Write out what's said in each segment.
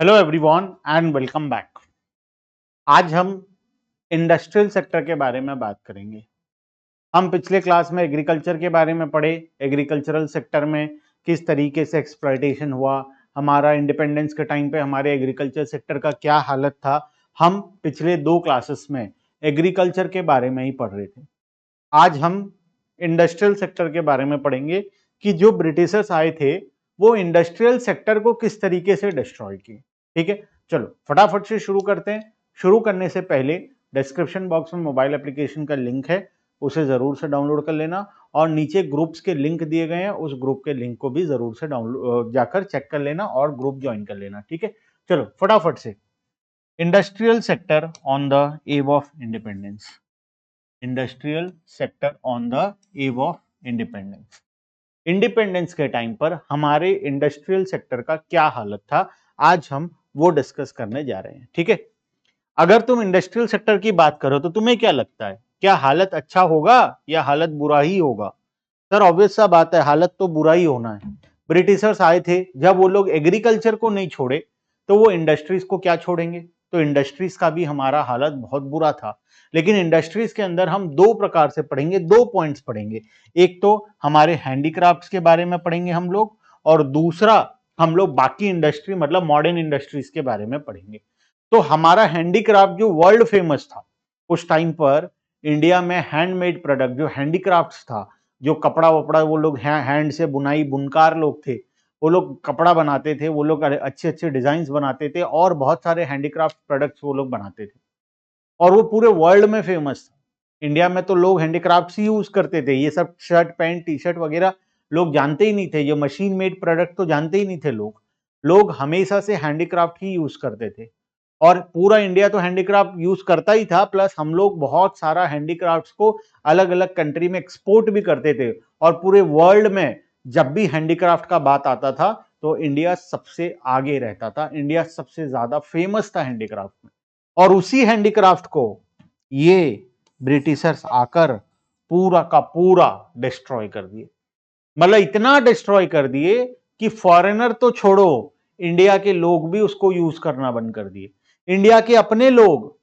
Hello everyone and welcome back. आज हम industrial sector के बारे में बात करेंगे। हम पिछले क्लास में एग्रीकल्चर के बारे में पढ़े। एग्रीकल्चरल सेक्टर में किस तरीके से एक्सप्लॉयटेशन हुआ, हमारा इंडिपेंडेंस के टाइम पे हमारे एग्रीकल्चर सेक्टर का क्या हालत था। हम पिछले 2 क्लासेस में एग्रीकल्चर के बारे में ही पढ़ रहे थे। आज हम इंडस्ट्रियल सेक्टर के बारे में पढ़ेंगे कि जो ब्रिटिशर्स आए थे वो इंडस्ट्रियल सेक्टर को किस तरीके से डिस्ट्रॉय किए। ठीक है, चलो फटाफट से शुरू करते हैं। शुरू करने से पहले डिस्क्रिप्शन बॉक्स में मोबाइल एप्लीकेशन का लिंक है, उसे जरूर से डाउनलोड कर लेना और नीचे ग्रुप्स के लिंक दिए गए हैं, उस ग्रुप के लिंक को भी जरूर से डाउनलोड जाकर चेक कर लेना और ग्रुप ज्वाइन कर लेना। ठीक है, चलो फटाफट से। Industrial sector on the above of independence. Industrial sector on the above of independence. Independence के टाइम पर हमारे इंडस्ट्रियल सेक्टर का क्या हालत था, आज हम वो डिस्कस करने जा रहे हैं। ठीक है, अगर तुम इंडस्ट्रियल सेक्टर की बात करो तो तुम्हें क्या लगता है, क्या हालत अच्छा होगा या हालत बुरा ही होगा? सर ऑब्वियस सा बात है, हालत तो बुरा ही होना है। ब्रिटिशर्स आए थे, जब वो लोग एग्रीकल्चर को नहीं छोड़े तो वो इंडस्ट्रीज को क्या छोड़ेंगे? तो इंडस्ट्रीज का भी हमारा हालत बहुत बुरा था। लेकिन इंडस्ट्रीज के अंदर हम 2 प्रकार से पढ़ेंगे, 2 पॉइंट्स पढ़ेंगे। एक तो हमारे हैंडीक्राफ्ट्स के बारे में पढ़ेंगे हम लोग, और दूसरा हम लोग बाकी इंडस्ट्री मतलब मॉडर्न इंडस्ट्रीज के बारे में पढ़ेंगे। तो हमारा हैंडीक्राफ्ट जो वर्ल्ड फेमस था उस टाइम पर, इंडिया में हैंडमेड प्रोडक्ट जो हैंडीक्राफ्ट्स था, जो कपड़ा वपड़ा वो लोग हैंड से बुनाई, बुनकार लोग थे, वो लोग कपड़ा बनाते थे, वो लोग अच्छे अच्छे डिजाइन बनाते थे और बहुत सारे हैंडीक्राफ्ट प्रोडक्ट्स वो लोग बनाते थे और वो पूरे वर्ल्ड में फेमस था। इंडिया में तो लोग हैंडीक्राफ्ट्स ही यूज करते थे, ये सब शर्ट पैंट टी शर्ट वगैरह लोग जानते ही नहीं थे, ये मशीन मेड प्रोडक्ट तो जानते ही नहीं थे लोग। लोग हमेशा से हैंडीक्राफ्ट ही यूज करते थे और पूरा इंडिया तो हैंडीक्राफ्ट यूज करता ही था, प्लस हम लोग बहुत सारा हैंडीक्राफ्ट्स को अलग अलग कंट्री में एक्सपोर्ट भी करते थे। और पूरे वर्ल्ड में जब भी हैंडीक्राफ्ट का बात आता था तो इंडिया सबसे आगे रहता था, इंडिया सबसे ज्यादा फेमस था हैंडीक्राफ्ट में। और उसी हैंडीक्राफ्ट को ये ब्रिटिशर्स आकर पूरा का पूरा डिस्ट्रॉय कर दिए। मतलब इतना डिस्ट्रॉय कर दिए कि फॉरेनर तो छोड़ो, इंडिया के लोग भी उसको यूज करना बंद कर दिए। इंडिया के अपने लोग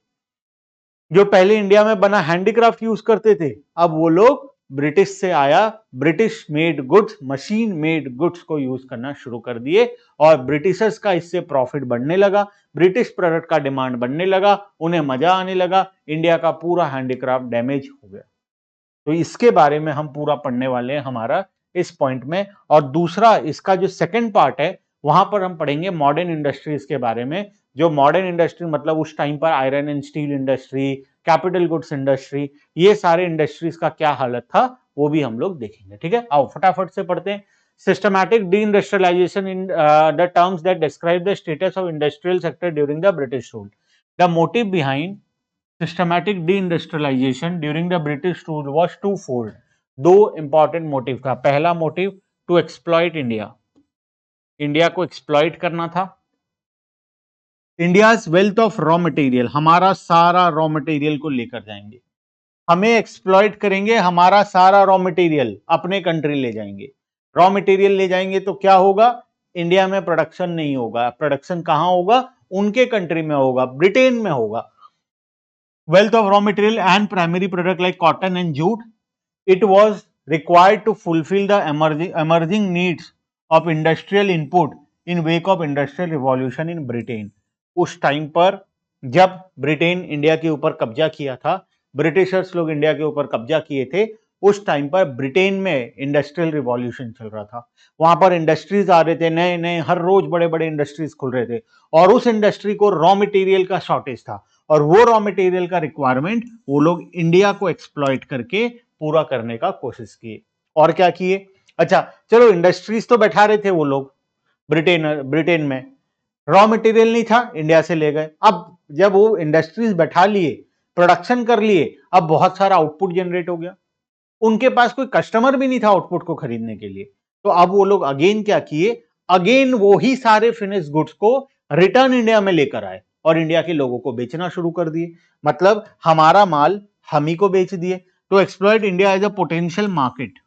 जो पहले इंडिया में बना हैंडीक्राफ्ट यूज करते थे, अब वो लोग ब्रिटिश से आया British made goods, machine made goods को यूज करना शुरू कर दिए और ब्रिटिशर्स का इससे प्रॉफिट बढ़ने लगा, ब्रिटिश प्रोडक्ट का डिमांड बढ़ने लगा, उन्हें मजा आने लगा, इंडिया का पूरा हैंडीक्राफ्ट डैमेज हो गया। तो इसके बारे में हम पूरा पढ़ने वाले हैं हमारा इस पॉइंट में। और दूसरा इसका जो सेकंड पार्ट है वहां पर हम पढ़ेंगे मॉडर्न इंडस्ट्रीज के बारे में। जो मॉडर्न इंडस्ट्री मतलब उस टाइम पर iron and steel industry, capital goods industry, ये सारे इंडस्ट्रीज का क्या हालत था वो भी हम लोग देखेंगे। ठीक है, आओ फटाफट से पढ़ते हैं। Systematic de industrialization in the terms that describe the status of industrial sector during the British rule. The motive behind systematic deindustrialization during the British rule was twofold. 2 important motive था। पहला motive to exploit India, India को exploit करना था। India's wealth of raw material, हमारा सारा raw material को लेकर जाएंगे, हमें एक्सप्लॉइट करेंगे, हमारा सारा रॉ मटेरियल अपने कंट्री ले जाएंगे। रॉ मटेरियल ले जाएंगे तो क्या होगा, इंडिया में प्रोडक्शन नहीं होगा। प्रोडक्शन कहां होगा, उनके कंट्री में होगा, ब्रिटेन में होगा। Wealth of raw material and primary product like cotton and jute, it was required to fulfill the emerging needs of industrial input in wake of industrial revolution in Britain। उस time पर जब Britain India के ऊपर कब्जा किया था, Britishers लोग India के ऊपर कब्जा किए थे, उस टाइम पर ब्रिटेन में इंडस्ट्रियल रिवॉल्यूशन चल रहा था। वहां पर इंडस्ट्रीज आ रहे थे, नए नए हर रोज बड़े बड़े इंडस्ट्रीज खुल रहे थे और उस इंडस्ट्री को रॉ मटेरियल का शॉर्टेज था और वो रॉ मटेरियल का रिक्वायरमेंट वो लोग इंडिया को एक्सप्लॉइट करके पूरा करने का कोशिश किए। और क्या किए, अच्छा चलो इंडस्ट्रीज तो बैठा रहे थे वो लोग ब्रिटेन में, रॉ मटेरियल नहीं था, इंडिया से ले गए। अब जब वो इंडस्ट्रीज बैठा लिए, प्रोडक्शन कर लिए, अब बहुत सारा आउटपुट जनरेट हो गया, उनके पास कोई कस्टमर भी नहीं था आउटपुट को खरीदने के लिए। तो अब वो लोग अगेन क्या किए, अगेन वो ही सारे फिनिश गुड्स को रिटर्न इंडिया में लेकर आए और इंडिया के लोगों को बेचना शुरू कर दिए। मतलब हमारा माल हम ही को बेच दिए। तो exploit India as a potential market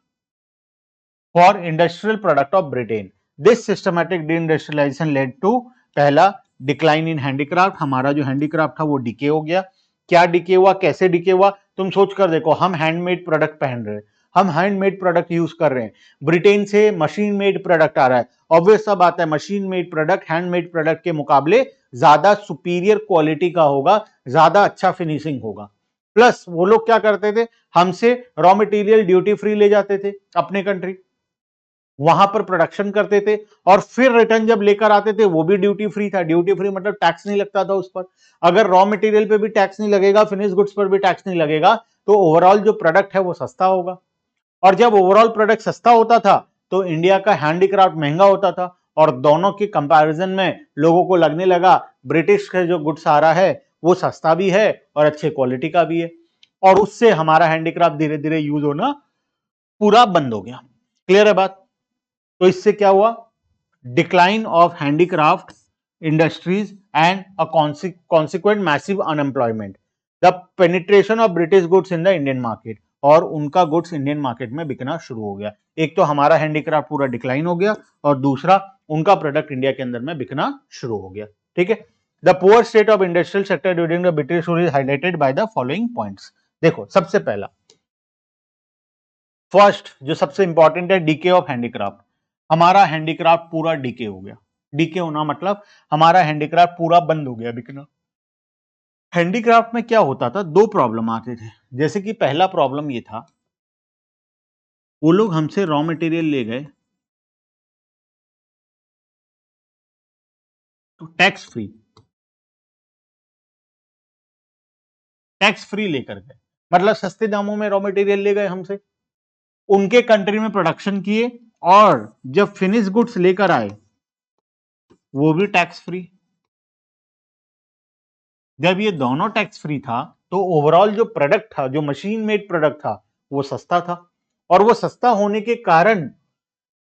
for industrial product of Britain. This systematic de industrialization led to, पहला डिक्लाइन इन हैंडीक्राफ्ट, हमारा जो हैंडीक्राफ्ट था वो डिके हो गया। क्या डिके हुआ, कैसे डिके हुआ, तुम सोच कर देखो, हम हैंडमेड प्रोडक्ट पहन रहे हैं, हम हैंडमेड प्रोडक्ट यूज कर रहे हैं, ब्रिटेन से मशीन मेड प्रोडक्ट आ रहा है, ऑब्वियस सा बात है machine made product handmade product के मुकाबले ज्यादा सुपीरियर क्वालिटी का होगा, ज्यादा अच्छा फिनिशिंग होगा। प्लस वो लोग क्या करते थे, हमसे रॉ मटेरियल ड्यूटी फ्री ले जाते थे अपने कंट्री, वहां पर प्रोडक्शन करते थे और फिर रिटर्न जब लेकर आते थे वो भी ड्यूटी फ्री था। ड्यूटी फ्री मतलब टैक्स नहीं लगता था उस पर। अगर रॉ मटेरियल पे भी टैक्स नहीं लगेगा, फिनिश गुड्स पर भी टैक्स नहीं लगेगा, तो ओवरऑल जो प्रोडक्ट है वो सस्ता होगा। और जब ओवरऑल प्रोडक्ट सस्ता होता था तो इंडिया का हैंडीक्राफ्ट महंगा होता था, और दोनों के कंपैरिजन में लोगों को लगने लगा ब्रिटिश का जो गुड्स आ रहा है वो सस्ता भी है और अच्छे क्वालिटी का भी है, और उससे हमारा हैंडीक्राफ्ट धीरे धीरे यूज होना पूरा बंद हो गया। क्लियर है बात? तो इससे क्या हुआ, decline of handicraft industries and a consequent massive unemployment, the penetration of British goods in the Indian market, और उनका गुड्स इंडियन मार्केट में बिकना शुरू हो गया। एक तो हमारा हैंडीक्राफ्ट पूरा डिक्लाइन हो गया और दूसरा उनका प्रोडक्ट इंडिया के अंदर में बिकना शुरू हो गया। ठीक है, the poor state of industrial sector during the British rule is highlighted by the following points. देखो, सबसे पहला, फर्स्ट जो सबसे इंपॉर्टेंट है, डीके ऑफ हैंडीक्राफ्ट। हमारा हैंडीक्राफ्ट पूरा डीके हो गया। डीके होना मतलब हमारा हैंडीक्राफ्ट पूरा बंद हो गया बिकना। हैंडीक्राफ्ट में क्या होता था, दो प्रॉब्लम आते थे। जैसे कि पहला प्रॉब्लम ये था, वो लोग हमसे रॉ मटेरियल ले गए तो टैक्स फ्री लेकर गए, मतलब सस्ते दामों में रॉ मटेरियल ले गए हमसे, उनके कंट्री में प्रोडक्शन किए, और जब फिनिश गुड्स लेकर आए वो भी टैक्स फ्री। जब ये दोनों टैक्स फ्री था तो ओवरऑल जो प्रोडक्ट था, जो मशीन मेड प्रोडक्ट था, वो सस्ता था, और वो सस्ता होने के कारण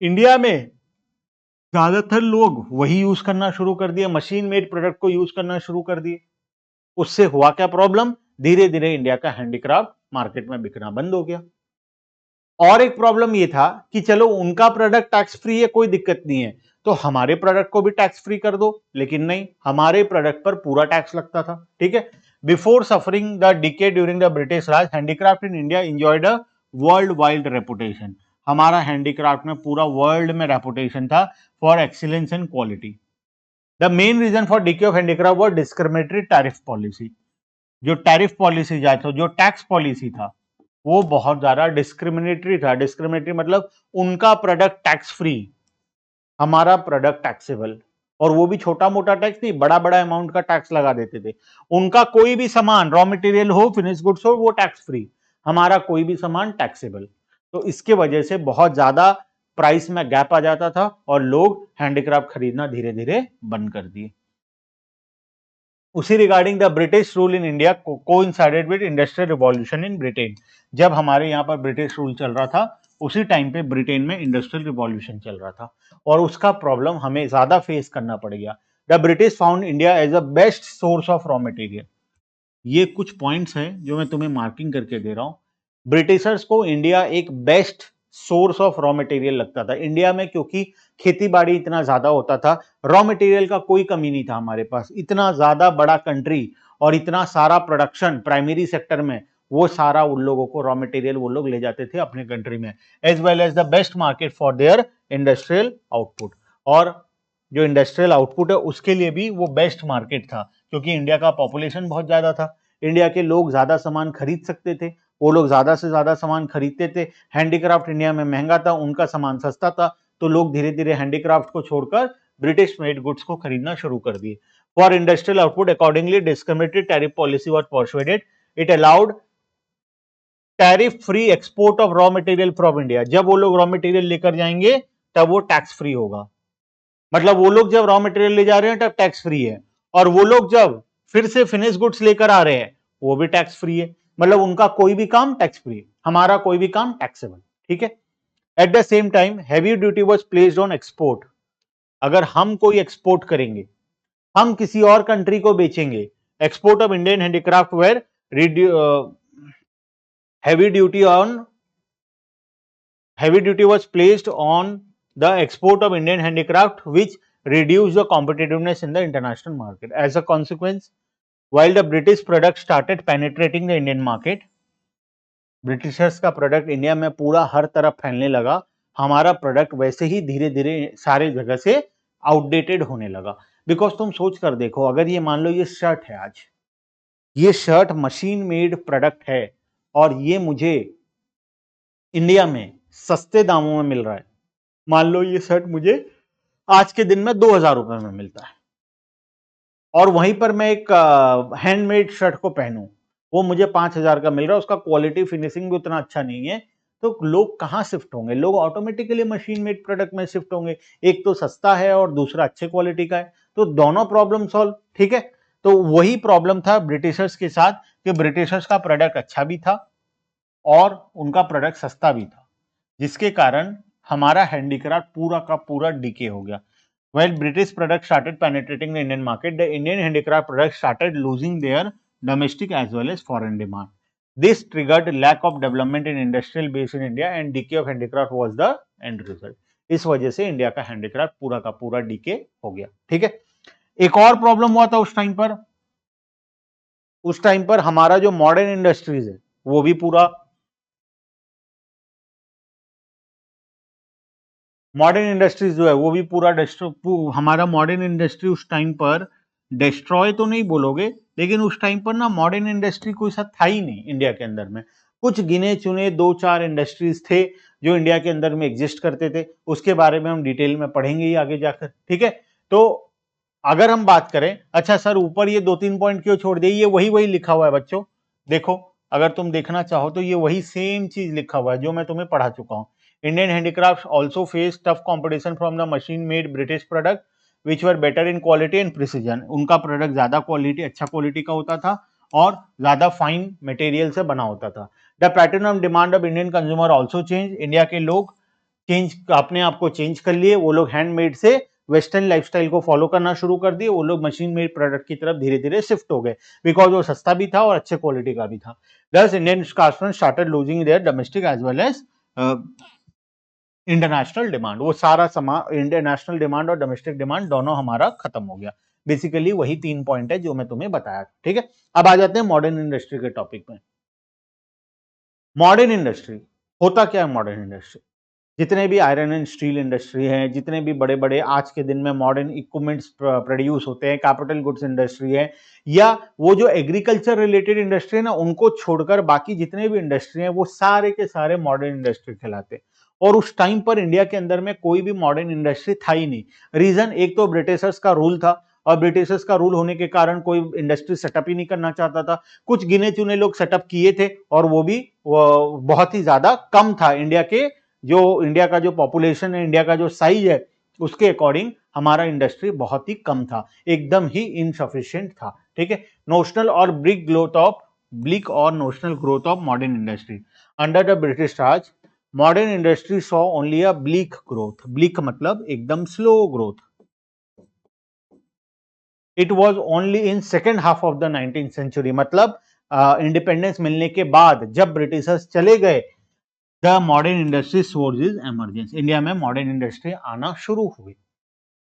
इंडिया में ज्यादातर लोग वही यूज करना शुरू कर दिए, मशीन मेड प्रोडक्ट को यूज करना शुरू कर दिए। उससे हुआ क्या प्रॉब्लम, धीरे धीरे इंडिया का हैंडीक्राफ्ट मार्केट में बिकना बंद हो गया। और एक प्रॉब्लम ये था कि चलो उनका प्रोडक्ट टैक्स फ्री है, कोई दिक्कत नहीं है, तो हमारे प्रोडक्ट को भी टैक्स फ्री कर दो, लेकिन नहीं, हमारे प्रोडक्ट पर पूरा टैक्स लगता था। ठीक है, before suffering the decay during the British Raj, handicraft in India enjoyed a world wide reputation. हमारा हैंडीक्राफ्ट में पूरा वर्ल्ड में रेपुटेशन था for excellence and quality. The main reason for decay of handicraft was discriminatory tariff policy. जो tariff policy जो tax policy था वो बहुत ज्यादा डिस्क्रिमिनेटरी था। डिस्क्रिमिनेटरी मतलब उनका प्रोडक्ट टैक्स फ्री, हमारा प्रोडक्ट टैक्सेबल, और वो भी छोटा मोटा टैक्स नहीं, बड़ा बड़ा अमाउंट का टैक्स लगा देते थे। उनका कोई भी सामान, रॉ मटेरियल हो, फिनिश गुड्स हो, वो टैक्स फ्री, हमारा कोई भी सामान टैक्सेबल। तो इसके वजह से बहुत ज्यादा प्राइस में गैप आ जाता था और लोग हैंडीक्राफ्ट खरीदना धीरे धीरे बंद कर दिए। उसी regarding the British rule in India coincided with industrial revolution in Britain. जब हमारे यहाँ पर ब्रिटिश रूल चल रहा था उसी टाइम पे ब्रिटेन में इंडस्ट्रियल रिवॉल्यूशन चल रहा था, और उसका प्रॉब्लम हमें ज्यादा फेस करना पड़ गया। The British found India as a best source of raw material. ये कुछ पॉइंट्स हैं जो मैं तुम्हें मार्किंग करके दे रहा हूं। ब्रिटिशर्स को इंडिया एक best source of raw material लगता था इंडिया में, क्योंकि खेती बाड़ी इतना ज्यादा होता था, रॉ मटेरियल का कोई कमी नहीं था हमारे पास। इतना ज्यादा बड़ा कंट्री और इतना सारा प्रोडक्शन प्राइमरी सेक्टर में, वो सारा उन लोगों को रॉ मटेरियल वो लोग ले जाते थे अपने कंट्री में, as well as the best market for their industrial output. और जो इंडस्ट्रियल आउटपुट है उसके लिए भी वो बेस्ट मार्केट था, क्योंकि इंडिया का पॉपुलेशन बहुत ज्यादा था, इंडिया के लोग ज्यादा सामान खरीद सकते थे, वो लोग ज्यादा से ज्यादा सामान खरीदते थे। हैंडीक्राफ्ट इंडिया में महंगा था, उनका सामान सस्ता था, तो लोग धीरे धीरे हैंडीक्राफ्ट को छोड़कर ब्रिटिश मेड गुड्स को खरीदना शुरू कर दिए। For industrial output accordingly discriminatory tariff policy was persuaded. It allowed tariff free export of raw material from India. जब वो लोग रॉ मटेरियल लेकर जाएंगे तब वो टैक्स फ्री होगा, मतलब वो लोग जब रॉ मटेरियल ले जा रहे हैं तब टैक्स फ्री है, और वो लोग जब फिर से फिनिश गुड्स लेकर आ रहे हैं वो भी टैक्स फ्री है, मतलब उनका कोई भी काम टैक्स फ्री है, हमारा कोई भी काम टैक्सेबल। ठीक है, at the same time heavy duty was placed on export. अगर हम कोई एक्सपोर्ट करेंगे, हम किसी और कंट्री को बेचेंगे, export of Indian handicraft ware heavy duty on heavy duty was placed on the export of Indian handicraft, which reduce the competitiveness in the international market. As a consequence, while the British product started penetrating the Indian market, Britishers का product India में पूरा हर तरफ फैलने लगा, हमारा product वैसे ही धीरे धीरे सारे जगह से आउटडेटेड होने लगा। बिकॉज तुम सोच कर देखो, अगर ये मान लो ये शर्ट है, आज ये शर्ट मशीन मेड प्रोडक्ट है और ये मुझे इंडिया में सस्ते दामों में मिल रहा है। मान लो ये शर्ट मुझे आज के दिन में 2000 रुपए में मिलता है और वहीं पर मैं एक हैंडमेड शर्ट को पहनूं, वो मुझे 5000 का मिल रहा है, उसका क्वालिटी फिनिशिंग भी उतना अच्छा नहीं है, तो लोग कहां शिफ्ट होंगे? लोग ऑटोमेटिकली मशीन मेड प्रोडक्ट में शिफ्ट होंगे। एक तो सस्ता है और दूसरा अच्छे क्वालिटी का है, तो दोनों प्रॉब्लम सॉल्व। ठीक है, तो वही प्रॉब्लम था ब्रिटिशर्स के साथ कि ब्रिटिशर्स का प्रोडक्ट अच्छा भी था और उनका प्रोडक्ट सस्ता भी था, जिसके कारण हमारा हैंडीक्राफ्ट पूरा का पूरा डीके हो गया। While British products started penetrating the Indian market, the Indian handicraft products started losing their domestic as well as foreign demand. This triggered lack of development in industrial base in India and decay of handicraft was the end result. इस वजह से India का handicraft पूरा का पूरा DK हो गया। ठीक है, एक और प्रॉब्लम हुआ था उस टाइम पर हमारा जो मॉडर्न इंडस्ट्रीज है वो भी पूरा मॉडर्न इंडस्ट्रीज जो है वो भी पूरा हमारा मॉडर्न इंडस्ट्री उस टाइम पर डिस्ट्रॉय तो नहीं बोलोगे, लेकिन उस टाइम पर ना मॉडर्न इंडस्ट्री कोई सा था ही नहीं इंडिया के अंदर में। कुछ गिने चुने 2-4 इंडस्ट्रीज थे जो इंडिया के अंदर में एग्जिस्ट करते थे, उसके बारे में हम डिटेल में पढ़ेंगे ही आगे जाकर। ठीक है, तो अगर हम बात करें, अच्छा सर ऊपर ये 2-3 पॉइंट क्यों छोड़ दिए? ये वही लिखा हुआ है बच्चों, देखो अगर तुम देखना चाहो तो ये वही सेम चीज लिखा हुआ है जो मैं तुम्हें पढ़ा चुका हूँ। Indian handicrafts also faced tough competition from the machine-made British product, which were better in quality and precision. उनका प्रोडक्ट ज्यादा क्वालिटी, अच्छा क्वालिटी का होता था और ज्यादा फाइन मटेरियल से बना होता था। The pattern of demand of Indian consumer also changed. India के लोग अपने आप को चेंज कर लिए, वो लोग हैंडमेड से वेस्टर्न लाइफस्टाइल को फॉलो करना शुरू कर दिए, वो लोग मशीन मेड प्रोडक्ट की तरफ धीरे धीरे शिफ्ट हो गए, बिकॉज वो सस्ता भी था और अच्छे क्वालिटी का भी था। Thus Indian craftsmen started losing their domestic as well as international demand. वो सारा इंटरनेशनल डिमांड और डोमेस्टिक डिमांड दोनों हमारा खत्म हो गया। बेसिकली वही 3 पॉइंट है जो मैं तुम्हें बताया। ठीक है, अब आ जाते हैं मॉडर्न इंडस्ट्री के टॉपिक में। मॉडर्न इंडस्ट्री होता क्या है? मॉडर्न इंडस्ट्री जितने भी आयरन एंड स्टील इंडस्ट्री हैं, जितने भी बड़े बड़े आज के दिन में मॉडर्न इक्विपमेंट्स प्रोड्यूस होते हैं, कैपिटल गुड्स इंडस्ट्री है, या वो जो एग्रीकल्चर रिलेटेड इंडस्ट्री है ना, उनको छोड़कर बाकी जितने भी इंडस्ट्री हैं वो सारे के सारे मॉडर्न इंडस्ट्री कहलाते हैं। और उस टाइम पर इंडिया के अंदर में कोई भी मॉडर्न इंडस्ट्री था ही नहीं। रीजन, एक तो ब्रिटिशर्स का रूल था और ब्रिटिशर्स का रूल होने के कारण कोई इंडस्ट्री सेटअप ही नहीं करना चाहता था। कुछ गिने चुने लोग सेटअप किए थे और वो भी बहुत ही ज्यादा कम था। इंडिया का जो पॉपुलेशन है, इंडिया का जो साइज है, उसके अकॉर्डिंग हमारा इंडस्ट्री बहुत ही कम था, एकदम ही इनसफिशिएंट था। ठीक है, नोशनल और ब्लिक और notional growth of modern industry under the British Raj. Modern industry saw only a bleak growth. Bleak मतलब एकदम slow growth. It was only in second half of the 19th century, मतलब independence मिलने के बाद जब Britishers चले गए, the modern industry sources emergence, India में मॉडर्न इंडस्ट्री आना शुरू हुई।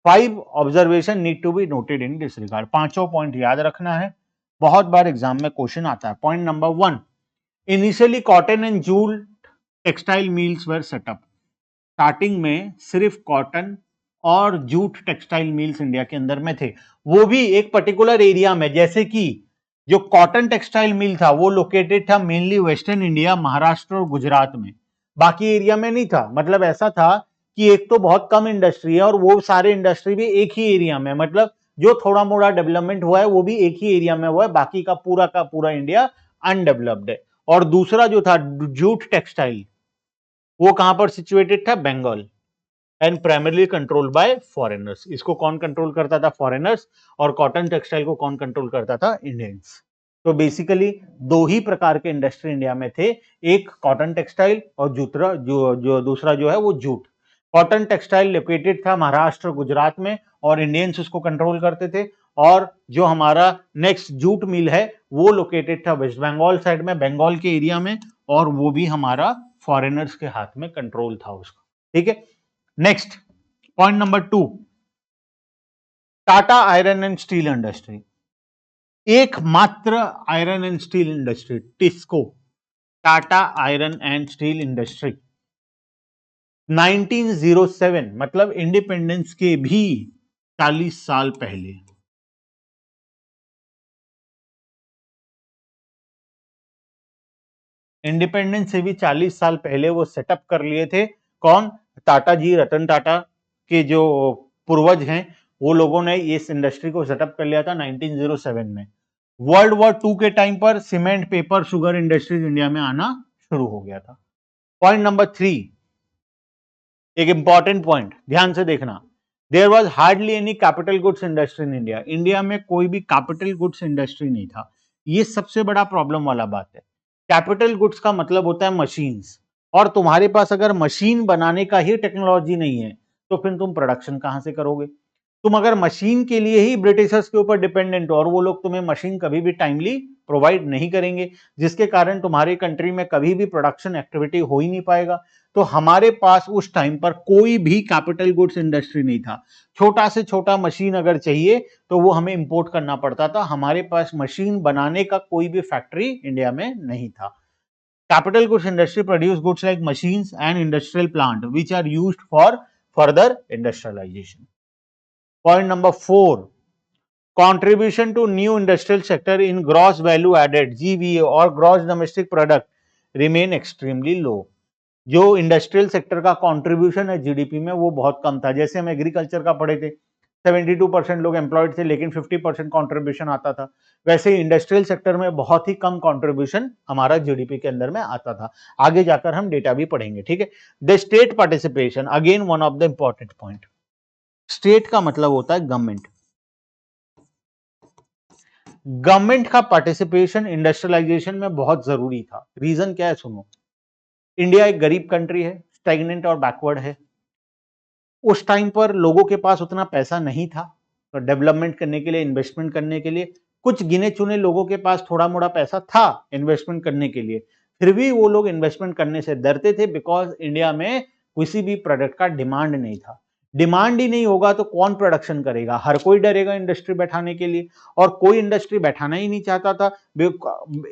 5 observation need to be noted in this regard. पांचों पॉइंट याद रखना है, बहुत बार एग्जाम में क्वेश्चन आता है। Point number 1, initially cotton and jute textile mills were set up. Starting में सिर्फ कॉटन और जूट टेक्सटाइल मिल्स इंडिया के अंदर में थे, वो भी एक पर्टिकुलर एरिया में। जैसे कि जो कॉटन टेक्सटाइल मिल था वो लोकेटेड था मेनली वेस्टर्न इंडिया, महाराष्ट्र और गुजरात में, बाकी एरिया में नहीं था। मतलब ऐसा था कि एक तो बहुत कम इंडस्ट्री है और वो सारे इंडस्ट्री भी एक ही एरिया में, मतलब जो थोड़ा मोड़ा डेवलपमेंट हुआ है वो भी एक ही एरिया में हुआ है, बाकी का पूरा इंडिया अनडेवलप्ड है। और दूसरा जो था जूट टेक्सटाइल, वो कहां पर सिचुएटेड था? Bengal, and primarily controlled by foreigners. इसको कौन कंट्रोल करता था? फॉरेनर्स। और कॉटन टेक्सटाइल को कौन कंट्रोल करता था? इंडियंस। तो बेसिकली दो ही प्रकार के इंडस्ट्री इंडिया में थे, एक कॉटन टेक्सटाइल और दूसरा जो है वो जूट। कॉटन टेक्सटाइल लोकेटेड था महाराष्ट्र गुजरात में और इंडियंस उसको कंट्रोल करते थे। और जो हमारा नेक्स्ट जूट मिल है वो लोकेटेड था वेस्ट बंगाल साइड में, बंगाल के एरिया में, और वो भी हमारा फॉरेनर्स के हाथ में कंट्रोल था उसका। ठीक है, next point number 2, Tata iron and steel industry, एकमात्र iron and steel industry, TISCO, Tata iron and steel industry, 1907 मतलब इंडिपेंडेंस के भी 40 साल पहले, इंडिपेंडेंस से भी 40 साल पहले वो सेटअप कर लिए थे। कौन? टाटा जी, रतन टाटा के जो पूर्वज हैं वो लोगों ने इस इंडस्ट्री को सेटअप कर लिया था 1907 में। वर्ल्ड वॉर 2 के टाइम पर cement, paper, sugar industries India में आना शुरू हो गया था। पॉइंट नंबर 3, एक इंपॉर्टेंट पॉइंट, ध्यान से देखना, there was hardly any capital goods industry in India, India में कोई भी कैपिटल गुड्स इंडस्ट्री नहीं था। ये सबसे बड़ा प्रॉब्लम वाला बात है। कैपिटल गुड्स का मतलब होता है मशीन्स, और तुम्हारे पास अगर मशीन बनाने का ही टेक्नोलॉजी नहीं है तो फिर तुम प्रोडक्शन कहां से करोगे? तुम अगर मशीन के लिए ही ब्रिटिशर्स के ऊपर डिपेंडेंट हो और वो लोग तुम्हें मशीन कभी भी टाइमली प्रोवाइड नहीं करेंगे, जिसके कारण तुम्हारी कंट्री में कभी भी प्रोडक्शन एक्टिविटी हो ही नहीं पाएगा। तो हमारे पास उस टाइम पर कोई भी कैपिटल गुड्स इंडस्ट्री नहीं था। छोटा से छोटा मशीन अगर चाहिए तो वो हमें इंपोर्ट करना पड़ता था, हमारे पास मशीन बनाने का कोई भी फैक्ट्री इंडिया में नहीं था। Capital goods industry produce goods like machines and industrial plant which are used for further industrialisation. Point number 4, contribution to new industrial sector in gross value added GVA और gross domestic product remain extremely low। जो industrial sector का contribution है GDP में वो बहुत कम था। जैसे हम एग्रीकल्चर का पढ़े थे, 72% लोग एम्प्लॉयड थे लेकिन 50% कंट्रीब्यूशन आता था, वैसे इंडस्ट्रियल सेक्टर में बहुत ही कम कंट्रीब्यूशन हमारा जीडीपी के अंदर में आता था। आगे जाकर हम डेटा भी पढ़ेंगे, ठीक है। The state participation, again one of the important point, state का मतलब होता है गवर्नमेंट। गवर्नमेंट का पार्टिसिपेशन इंडस्ट्रियलाइजेशन में बहुत जरूरी था। रीजन क्या है सुनो, इंडिया एक गरीब कंट्री है, स्टैग्नेंट और बैकवर्ड है। उस टाइम पर लोगों के पास उतना पैसा नहीं था तो डेवलपमेंट करने के लिए, इन्वेस्टमेंट करने के लिए, कुछ गिने चुने लोगों के पास थोड़ा मोड़ा पैसा था इन्वेस्टमेंट करने के लिए, फिर भी वो लोग इन्वेस्टमेंट करने से डरते थे बिकॉज इंडिया में किसी भी प्रोडक्ट का डिमांड नहीं था। डिमांड ही नहीं होगा तो कौन प्रोडक्शन करेगा? हर कोई डरेगा इंडस्ट्री बैठाने के लिए, और कोई इंडस्ट्री बैठाना ही नहीं चाहता था।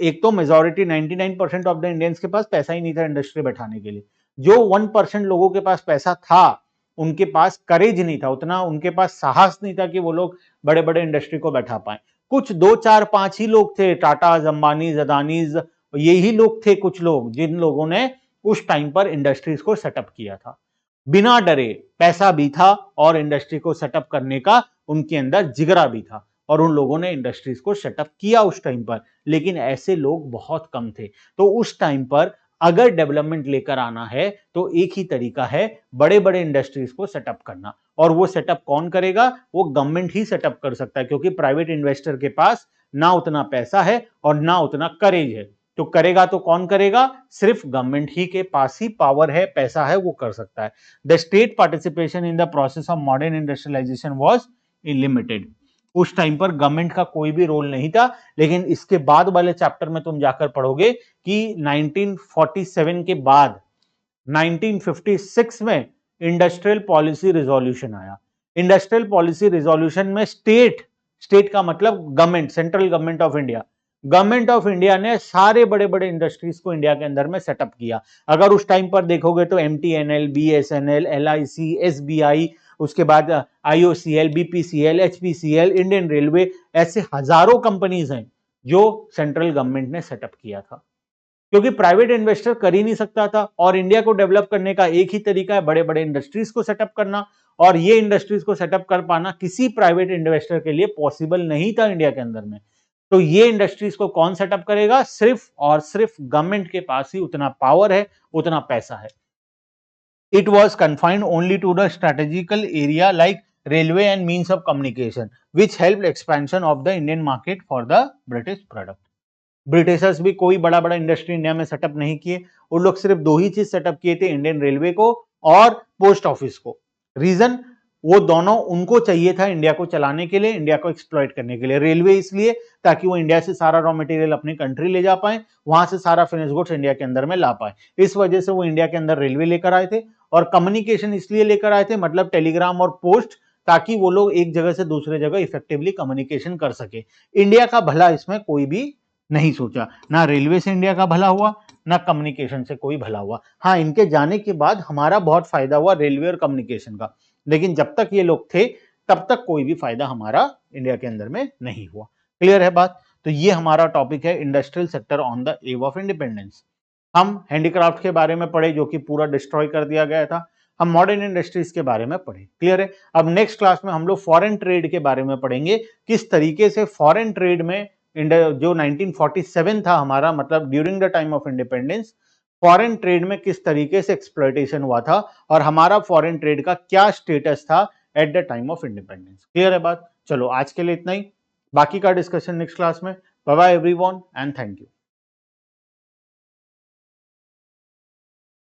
एक तो मेजोरिटी 99% ऑफ द इंडियंस के पास पैसा ही नहीं था इंडस्ट्री बैठाने के लिए। जो 1% लोगों के पास पैसा था उनके पास करेज नहीं था, उतना उनके पास साहस नहीं था कि वो लोग बड़े बड़े इंडस्ट्री को बैठा पाए। कुछ 2 4 5 ही लोग थे, टाटा, अंबानी, अदानीज, यही लोग थे कुछ लोग जिन लोगों ने उस टाइम पर इंडस्ट्रीज को सेटअप किया था बिना डरे। पैसा भी था और इंडस्ट्री को सेटअप करने का उनके अंदर जिगरा भी था और उन लोगों ने इंडस्ट्रीज को सेटअप किया उस टाइम पर, लेकिन ऐसे लोग बहुत कम थे। तो उस टाइम पर अगर डेवलपमेंट लेकर आना है तो एक ही तरीका है, बड़े बड़े इंडस्ट्रीज को सेटअप करना। और वो सेटअप कौन करेगा? वो गवर्नमेंट ही सेटअप कर सकता है, क्योंकि प्राइवेट इन्वेस्टर के पास ना उतना पैसा है और ना उतना करेज है। तो करेगा तो कौन करेगा? सिर्फ गवर्नमेंट ही के पास ही पावर है, पैसा है, वो कर सकता है। The state participation in the process of modern industrialisation was limited. उस टाइम पर गवर्नमेंट का कोई भी रोल नहीं था, लेकिन इसके बाद वाले चैप्टर में तुम जाकर पढ़ोगे कि 1947 के बाद 1956 में इंडस्ट्रियल पॉलिसी रिजोल्यूशन आया। इंडस्ट्रियल पॉलिसी रिजोल्यूशन में स्टेट का मतलब government, central government of India, government of India ने सारे बड़े बड़े इंडस्ट्रीज को इंडिया के अंदर में सेटअप किया। अगर उस टाइम पर देखोगे तो एमटीएनएल, बीएसएनएल, एलआईसी, एसबीआई, उसके बाद IOCL, BPCL, HPCL, Indian railway, ऐसे हजारों कंपनीज हैं जो सेंट्रल गवर्नमेंट ने सेटअप किया था, क्योंकि प्राइवेट इन्वेस्टर कर ही नहीं सकता था। और इंडिया को डेवलप करने का एक ही तरीका है, बड़े बड़े इंडस्ट्रीज को सेटअप करना, और ये इंडस्ट्रीज को सेटअप कर पाना किसी प्राइवेट इन्वेस्टर के लिए पॉसिबल नहीं था इंडिया के अंदर में। तो ये इंडस्ट्रीज को कौन सेटअप करेगा? सिर्फ और सिर्फ गवर्नमेंट के पास ही उतना पावर है, उतना पैसा है। It was confined only to the strategical area like railway and means of communication, which helped expansion of the Indian market for the British product. Britishers भी कोई बड़ा बड़ा इंडस्ट्री इंडिया में सेटअप नहीं किए, उन लोग सिर्फ दो ही चीज सेटअप किए थे, इंडियन रेलवे को और पोस्ट ऑफिस को। रीजन, वो दोनों उनको चाहिए था इंडिया को चलाने के लिए, इंडिया को एक्सप्लॉइट करने के लिए। रेलवे इसलिए ताकि वो इंडिया से सारा रॉ मटेरियल अपनी कंट्री ले जा पाए, वहां से सारा फिनिश गुड्स इंडिया के अंदर में ला पाए, इस वजह से वो इंडिया के अंदर रेलवे लेकर आए थे। और कम्युनिकेशन इसलिए लेकर आए थे, मतलब टेलीग्राम और पोस्ट, ताकि वो लोग एक जगह से दूसरे जगह इफेक्टिवली कम्युनिकेशन कर सके। इंडिया का भला इसमें कोई भी नहीं सोचा, ना रेलवे से इंडिया का भला हुआ, ना कम्युनिकेशन से कोई भला हुआ। हाँ, इनके जाने के बाद हमारा बहुत फायदा हुआ रेलवे और कम्युनिकेशन का, लेकिन जब तक ये लोग थे तब तक कोई भी फायदा हमारा इंडिया के अंदर में नहीं हुआ। क्लियर है बात? तो ये हमारा टॉपिक है industrial sector on the above of independence. हम हैंडीक्राफ्ट के बारे में पढ़े जो कि पूरा डिस्ट्रॉय कर दिया गया था। हम मॉडर्न इंडस्ट्रीज के बारे में पढ़े। क्लियर है? अब नेक्स्ट क्लास में हम लोग फॉरेन ट्रेड के बारे में पढ़ेंगे, किस तरीके से फॉरेन ट्रेड में जो 1947 था हमारा, मतलब during the time of independence, foreign trade में किस तरीके से एक्सप्लॉयटेशन हुआ था और हमारा फॉरेन ट्रेड का क्या स्टेटस था at the time of independence. Clear है बात? चलो आज के लिए इतना ही, बाकी का डिस्कशन नेक्स्ट क्लास में। Bye bye everyone and thank you.